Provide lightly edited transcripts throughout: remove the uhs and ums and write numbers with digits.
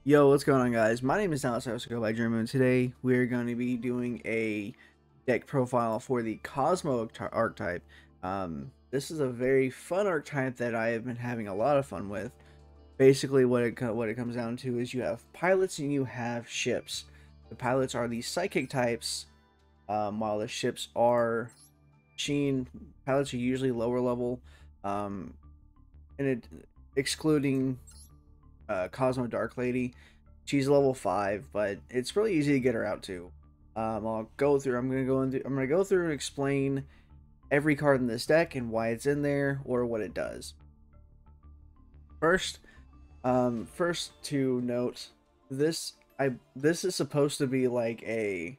Yo, what's going on, guys? My name is Alex. I also go by German. And today we're going to be doing a deck profile for the Kozmo archetype. This is a very fun archetype that I have been having a lot of fun with. Basically, what it comes down to is you have pilots and you have ships. The pilots are the psychic types, while the ships are machine. Pilots are usually lower level, and it excluding Cosmo Dark Lady. She's level 5, but it's really easy to get her out too. I'll go through. I'm gonna go through and explain every card in this deck and why it's in there or what it does. First, first to note, this is supposed to be like a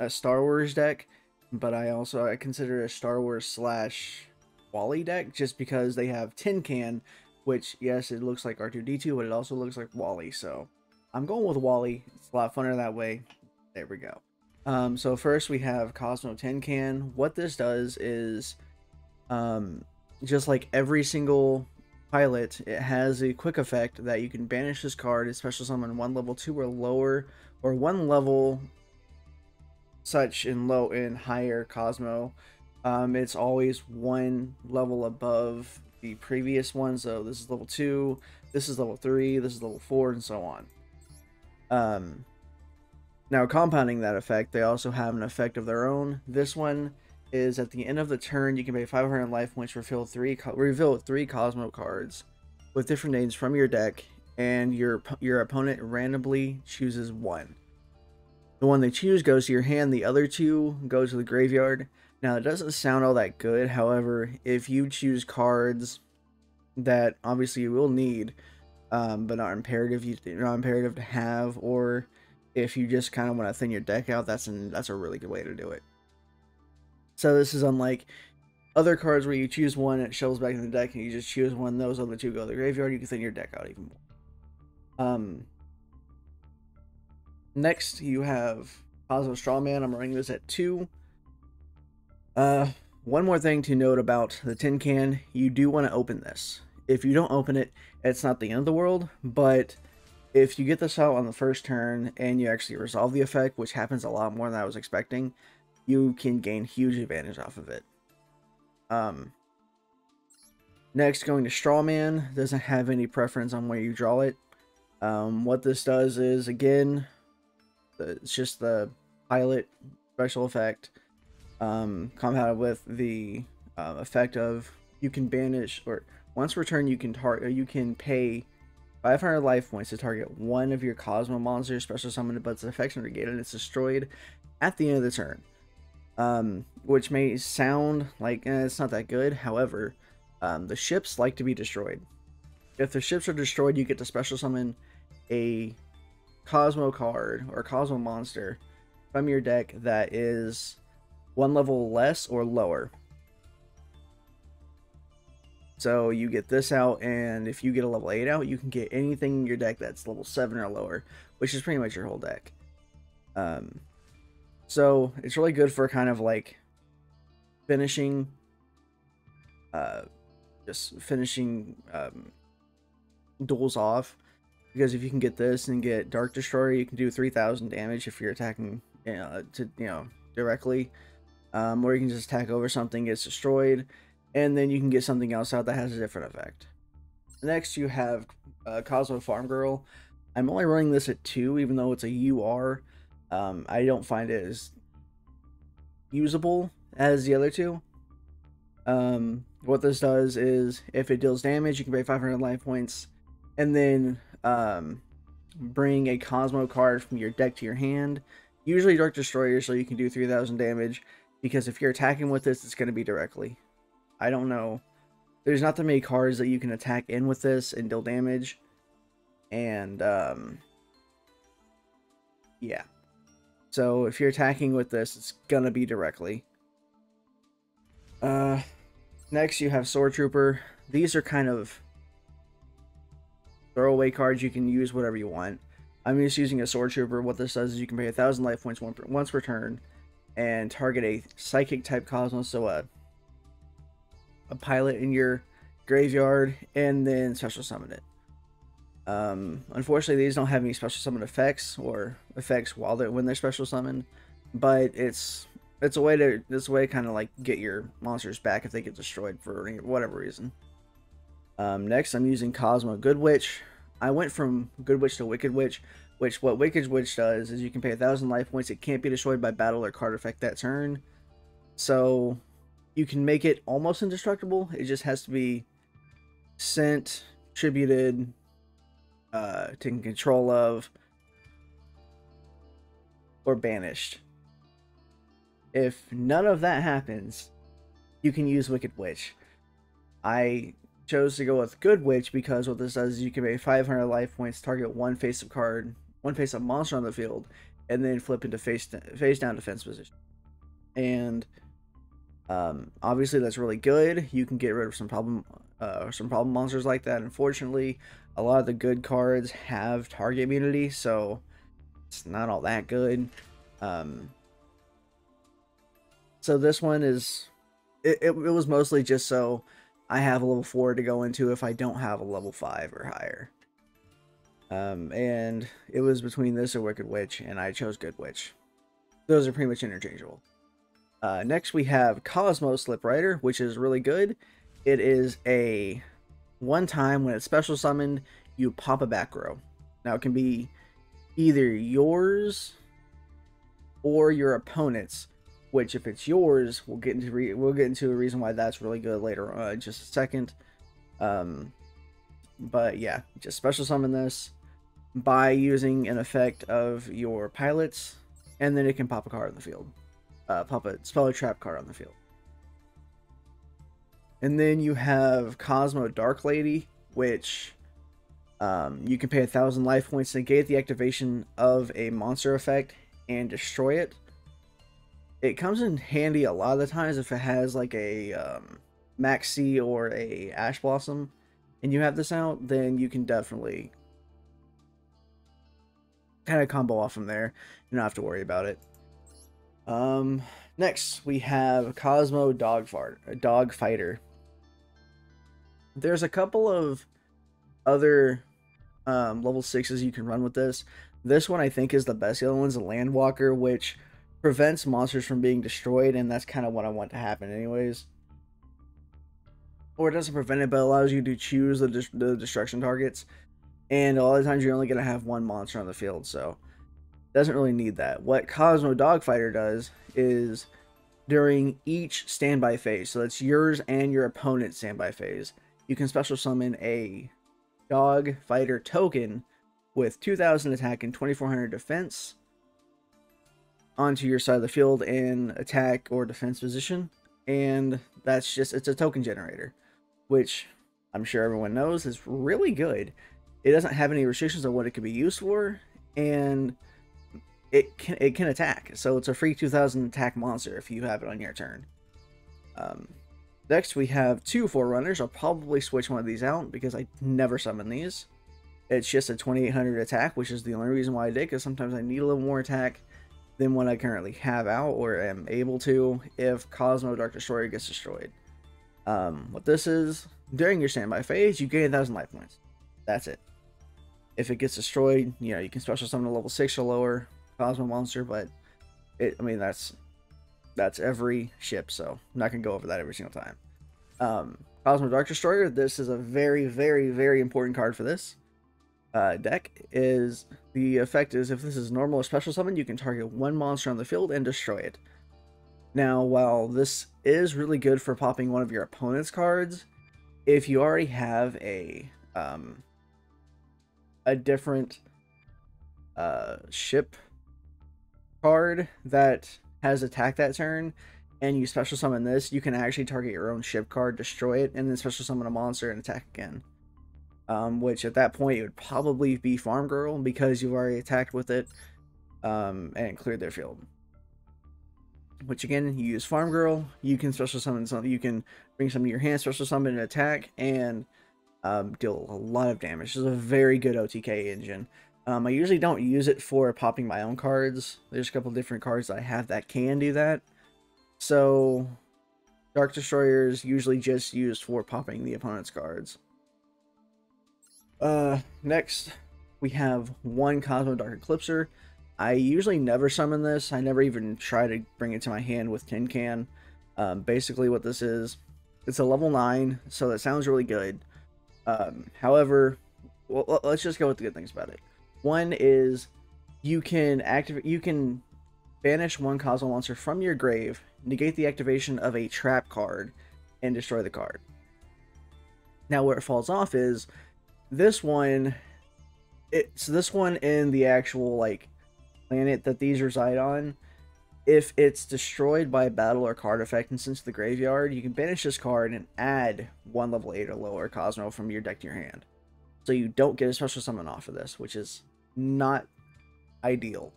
Star Wars deck, but I consider it a Star Wars slash Wally deck just because they have Tin Can, which, yes, it looks like R2-D2, but it also looks like Wally, so I'm going with Wally. It's a lot funner that way. There we go. So first we have Kozmo Tin Can. What this does is, just like every single pilot, it has a quick effect that you can banish this card, special summon 1 level 2 or lower, or 1 level such in low and higher Kozmo. It's always 1 level above the previous one, so this is level 2, this is level 3, this is level 4, and so on. Now, compounding that effect, they also have an effect of their own. This one is at the end of the turn, you can pay 500 life points, reveal 3 Kozmo cards with different names from your deck, and your opponent randomly chooses 1. The one they choose goes to your hand, the other 2 go to the graveyard. Now, it doesn't sound all that good. However, if you choose cards that obviously you will need, but not imperative to have, or if you just kind of want to thin your deck out, that's a really good way to do it. So this is unlike other cards where you choose one, it shovels back in the deck, and you just choose one. Those other 2 go to the graveyard. You can thin your deck out even more. Next, you have Kozmo Strawman. I'm running this at 2. One more thing to note about the Tin Can, you do want to open this. If you don't open it, it's not the end of the world, but if you get this out on the first turn and you actually resolve the effect, which happens a lot more than I was expecting, you can gain huge advantage off of it. Next, going to Strawman, doesn't have any preference on where you draw it. What this does is, again, it's just the pilot special effect, compounded with the effect of you can banish, or once per turn you can pay 500 life points to target 1 of your Kozmo monsters, special summoned, but its effects are negated and it's destroyed at the end of the turn. Which may sound like it's not that good. However, the ships like to be destroyed. If the ships are destroyed, you get to special summon a Kozmo card or Kozmo monster from your deck that is 1 level less or lower. So you get this out, and if you get a level 8 out, you can get anything in your deck that's level 7 or lower, which is pretty much your whole deck. So it's really good for kind of like finishing, just finishing duels off. Because if you can get this and get Dark Destroyer, you can do 3,000 damage if you're attacking, directly. Or you can just attack over something, gets destroyed, and then you can get something else out that has a different effect. Next, you have Kozmo Farm Girl. I'm only running this at 2, even though it's a UR. I don't find it as usable as the other 2. What this does is, if it deals damage, you can pay 500 life points, and then bring a Kozmo card from your deck to your hand, usually Dark Destroyer, so you can do 3,000 damage, because if you're attacking with this, it's going to be directly. I don't know, there's not that many cards that you can attack in with this and deal damage, and yeah, so if you're attacking with this, it's gonna be directly. Next you have Sword Trooper. These are kind of throwaway cards. You can use whatever you want. I'm just using a Sword Trooper. What this does is you can pay 1,000 life points once per turn and target a psychic type Cosmos, so a pilot in your graveyard, and then special summon it. Unfortunately, these don't have any special summon effects or effects when they're special summoned, but it's a way to kind of like get your monsters back if they get destroyed for whatever reason. Next, I'm using Kozmo Good Witch. I went from Good Witch to Wicked Witch, which what Wicked Witch does is you can pay 1,000 life points. It can't be destroyed by battle or card effect that turn, so you can make it almost indestructible. It just has to be sent, tributed, taken control of, or banished. If none of that happens, you can use Wicked Witch. I chose to go with Good Witch because what this does is you can pay 500 life points, target one face-up monster on the field, and then flip into face down defense position. And obviously that's really good. You can get rid of some problem monsters like that. Unfortunately, a lot of the good cards have target immunity, so it's not all that good. So this one is it was mostly just so I have a level 4 to go into if I don't have a level 5 or higher. And it was between this or Wicked Witch, and I chose Good Witch. Those are pretty much interchangeable. Next we have Kozmo Slip Rider, which is really good. It is a one time when it's special summoned, you pop a back row. Now it can be either yours or your opponent's, which if it's yours, we'll get into a reason why that's really good later on in just a second. But yeah, just special summon this by using an effect of your pilots, and then it can pop a card on the field. Pop a spell or trap card on the field. And then you have Kozmo Dark Lady, which you can pay 1,000 life points to negate the activation of a monster effect and destroy it. It comes in handy a lot of the times if it has like a Maxi or a Ash Blossom, and you have this out, then you can definitely kind of combo off from there. You don't have to worry about it. Next we have Kozmo Dog Fighter. There's a couple of other level 6s you can run with this. This one I think is the best. The other one's a Landwalker, which prevents monsters from being destroyed, and that's kind of what I want to happen anyways. Or it doesn't prevent it, but allows you to choose the destruction targets. And a lot of times you're only going to have one monster on the field, so doesn't really need that. What Kozmo Dogfighter does is during each standby phase, so that's yours and your opponent's standby phase, you can special summon a Dog Fighter token with 2,000 attack and 2,400 defense onto your side of the field in attack or defense position. And that's just, it's a token generator, which I'm sure everyone knows is really good. It doesn't have any restrictions on what it could be used for, and it can attack. So it's a free 2,000 attack monster if you have it on your turn. Next we have two Forerunners. I'll probably switch one of these out because I never summon these. It's just a 2,800 attack, which is the only reason why I did, because sometimes I need a little more attack than what I currently have out or am able to if Kozmo Dark Destroyer gets destroyed. What this is, during your standby phase, you gain 1,000 life points. That's it. If it gets destroyed, you know, you can special summon a level 6 or lower Kozmo monster, but I mean, that's every ship, so I'm not gonna go over that every single time. Kozmo Dark Destroyer, this is a very, very, very important card for this deck. Is the effect is if this is normal or special summon, you can target one monster on the field and destroy it. Now, while this is really good for popping one of your opponent's cards, if you already have a different ship card that has attack that turn, and you special summon this, you can actually target your own ship card, destroy it, and then special summon a monster and attack again. Which at that point it would probably be Farm Girl because you've already attacked with it and cleared their field. Which again, you use Farm Girl, you can special summon something, you can bring something to your hand, special summon an attack, and deal a lot of damage. This is a very good OTK engine. I usually don't use it for popping my own cards. There's a couple different cards that I have that can do that. So Dark Destroyer is usually just used for popping the opponent's cards. Next, we have one Kozmo Dark Eclipser. I usually never summon this. I never even try to bring it to my hand with Tin Can. Basically what this is, it's a level 9, so that sounds really good. However, well, let's just go with the good things about it. One is you can banish one Kozmo monster from your grave, negate the activation of a trap card, and destroy the card. Now where it falls off is this one, it's this one in the actual like planet that these reside on. If it's destroyed by a battle or card effect and sent to the graveyard, you can banish this card and add one level 8 or lower Kozmo from your deck to your hand. So you don't get a special summon off of this, which is not ideal.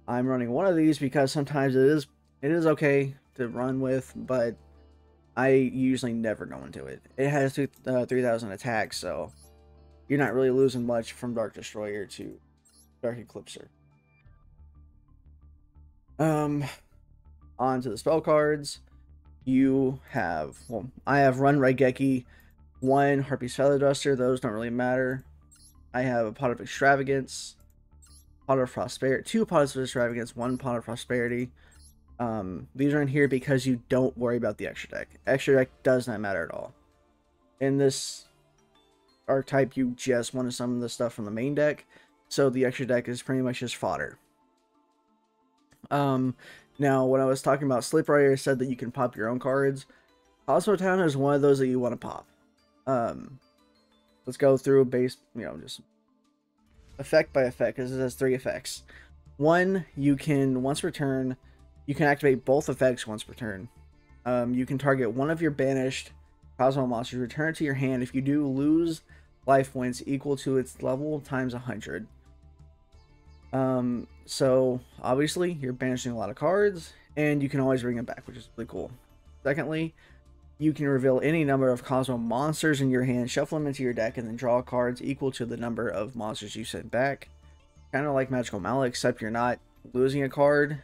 I'm running one of these because sometimes it is okay to run with, but I usually never go into it. It has 3,000 attacks, so you're not really losing much from Dark Destroyer to Dark Eclipser. On to the spell cards. You have, well, I have Run Raigeki, 1 Harpy's Feather Duster. Those don't really matter. I have a Pot of Extravagance, Pot of Prosperity, 2 Pots of Extravagance, 1 Pot of Prosperity. These are in here because you don't worry about the extra deck. Extra deck does not matter at all. In this archetype, you just want to summon the stuff from the main deck, so the extra deck is pretty much just fodder. Now, when I was talking about Slip Rider, I said that you can pop your own cards. Kozmo Town is one of those that you want to pop. Let's go through base, just effect by effect, because it has 3 effects. 1, you can, once per turn, you can activate both effects once per turn. You can target one of your banished Kozmo monsters, return it to your hand. If you do, lose life points equal to its level times 100. So obviously you're banishing a lot of cards, and you can always bring them back, which is really cool. Secondly, you can reveal any number of Kozmo monsters in your hand, shuffle them into your deck, and then draw cards equal to the number of monsters you sent back. Kind of like Magical Mallet, except you're not losing a card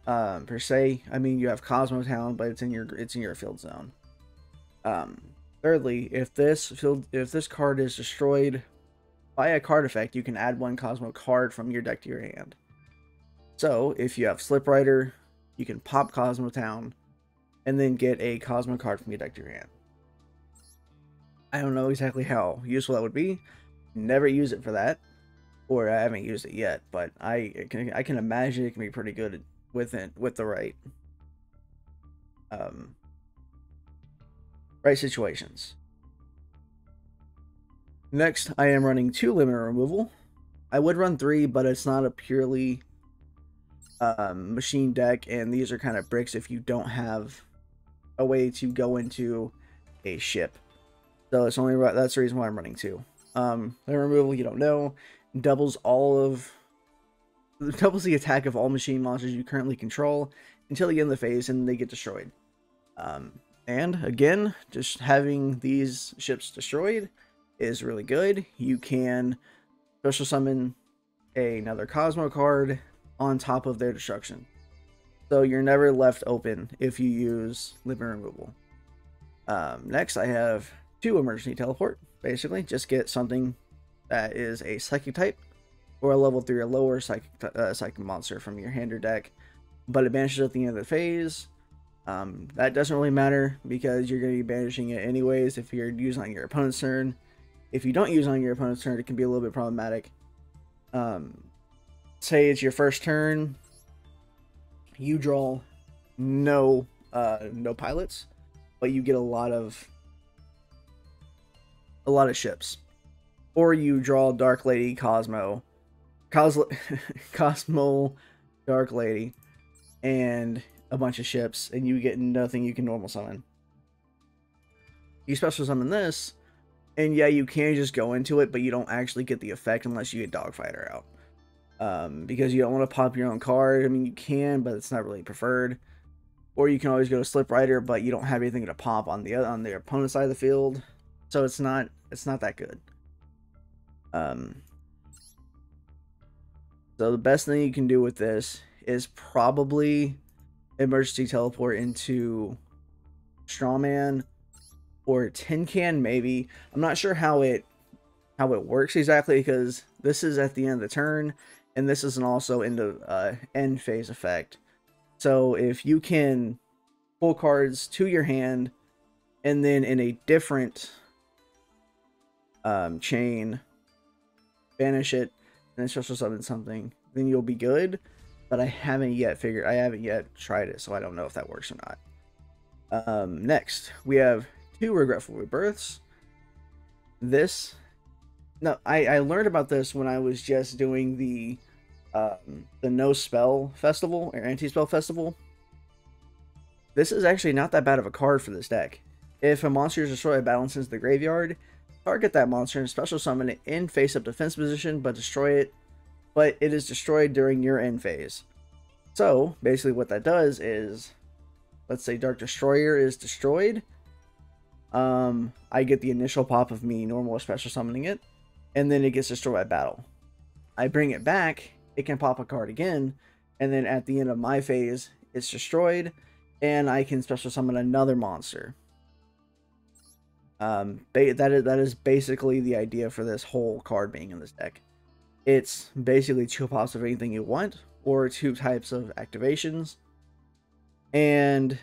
per se. I mean, you have Kozmo Town, but it's in your field zone. Thirdly, if this card is destroyed by a card effect, you can add 1 Kozmo card from your deck to your hand. So if you have Slip Rider, you can pop Kozmo Town and then get a Kozmo card from your deck to your hand. I don't know exactly how useful that would be. Never use it for that, or I haven't used it yet, but I can imagine it can be pretty good with the right situations. Next, I am running 2 limit removal. I would run 3, but it's not a purely machine deck, and these are kind of bricks if you don't have a way to go into a ship. So it's only that's the reason why I'm running 2. Limit removal, you don't know, doubles the attack of all machine monsters you currently control until the end of the phase, and they get destroyed. And again, just having these ships destroyed is really good. You can special summon another Kozmo card on top of their destruction, so you're never left open if you use limit removal. Next, I have 2 emergency teleport. Basically, just get something that is a psychic type or a level 3 or lower psychic monster from your hand or deck, but it banishes at the end of the phase. That doesn't really matter because you're going to be banishing it anyways if you're using on your opponent's turn. If you don't use on your opponent's turn, it can be a little bit problematic. Say it's your first turn, you draw no pilots, but you get a lot of ships, or you draw Dark Lady Kozmo, Dark Lady, and a bunch of ships, and you get nothing you can normal summon. You special summon this, and yeah, you can just go into it, but you don't actually get the effect unless you get Dogfighter out. Because you don't want to pop your own card. I mean, you can, but it's not really preferred. Or you can always go to Slip Rider, but you don't have anything to pop on the opponent's side of the field, so it's not that good. So the best thing you can do with this is probably emergency teleport into Strawman or Tin Can, maybe. I'm not sure how it how it works exactly, because this is at the end of the turn, and this is also into end phase effect. So if you can pull cards to your hand, and then in a different chain, banish it, and then special summon something, then you'll be good. But I haven't yet tried it, so I don't know if that works or not. Next, we have 2 Regretful Rebirths. I learned about this when I was just doing the No Spell Festival, or Anti-Spell Festival. This is actually not that bad of a card for this deck. If a monster is destroyed by battle into the graveyard, target that monster and special summon it in face-up defense position, but it is destroyed during your end phase. So, basically what that does is, let's say Dark Destroyer is destroyed. I get the initial pop of me normal or special summoning it, and then it gets destroyed by battle. I bring it back, it can pop a card again, and then at the end of my phase, it's destroyed, and I can special summon another monster. That is basically the idea for this whole card being in this deck. It's basically 2 pops of anything you want, or 2 types of activations, and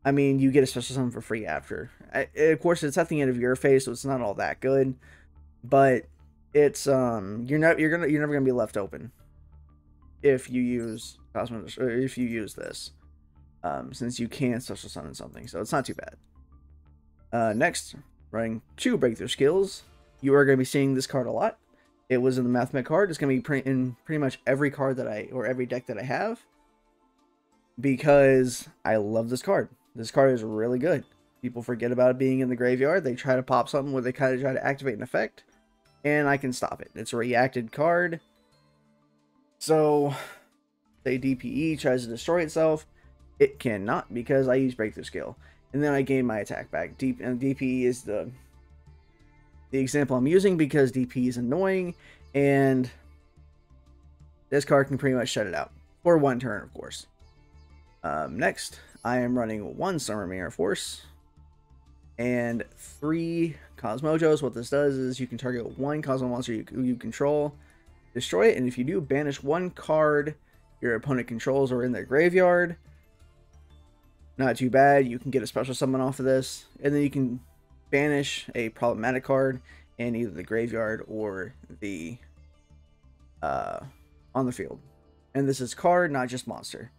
I mean, you get a special summon for free after. Of course, it's at the end of your phase, so it's not all that good, but it's you're never gonna be left open if you use Kozmo, or if you use this, since you can special summon something, so it's not too bad. Next, running 2 Breakthrough Skills. You are going to be seeing this card a lot. It was in the Mathmech card. It's going to be in pretty much every card or every deck that I have, because I love this card. This card is really good. People forget about it being in the graveyard. They try to pop something where they kind of try to activate an effect, and I can stop it. It's a reacted card. So, say DPE tries to destroy itself, it cannot, because I use Breakthrough Skill. And then I gain my attack back. And DPE is the example I'm using, because DPE is annoying, and this card can pretty much shut it out. For 1 turn, of course. Next, I am running 1 Summer Mirror Force and 3 Cosmojos. What this does is you can target 1 Cosmo monster you control, destroy it, and if you do, banish 1 card your opponent controls or in their graveyard. Not too bad. You can get a special summon off of this, and then you can banish a problematic card in either the graveyard or the on the field. And this is card, not just monster.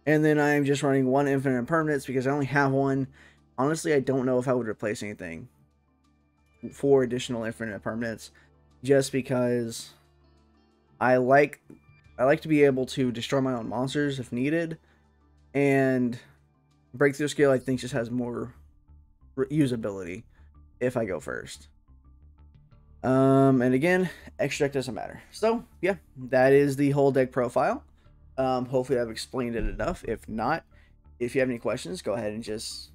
And then I'm just running 1 Infinite Impermanence because I only have 1. Honestly, I don't know if I would replace anything for additional Infinite Impermanence, just because I like to be able to destroy my own monsters if needed, and Breakthrough Skill I think just has more usability if I go first. And again, extra deck doesn't matter. So yeah, that is the whole deck profile. Hopefully I've explained it enough. If not, if you have any questions, go ahead and just,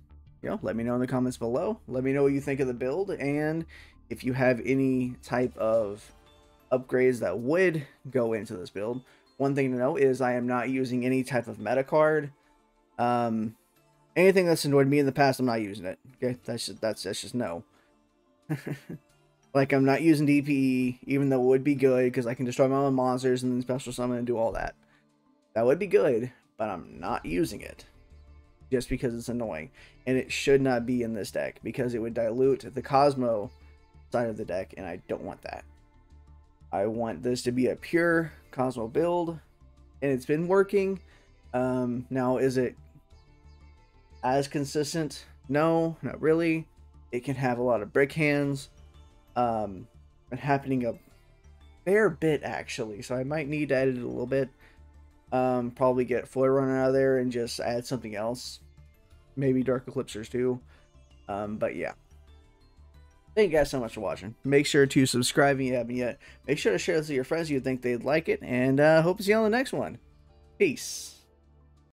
let me know in the comments below. Let me know what you think of the build, and if you have any type of upgrades that would go into this build. One thing to note is I am not using any type of meta card. Anything that's annoyed me in the past, I'm not using it. Okay, that's just no. Like, I'm not using DPE, even though it would be good, because I can destroy my own monsters and then special summon and do all that. That would be good, but I'm not using it. Just because it's annoying. And it should not be in this deck, because it would dilute the Kozmo side of the deck, and I don't want that. I want this to be a pure Kozmo build, and it's been working. Now, is it as consistent? No, not really. It can have a lot of brick hands. And happening a fair bit, actually, so I might need to edit it a little bit. Probably get Flare Runner out of there and just add something else, maybe Dark Eclipsers too. But yeah, thank you guys so much for watching. Make sure to subscribe if you haven't yet. Make sure to share this with your friends if you think they'd like it, and hope to see you on the next one. Peace.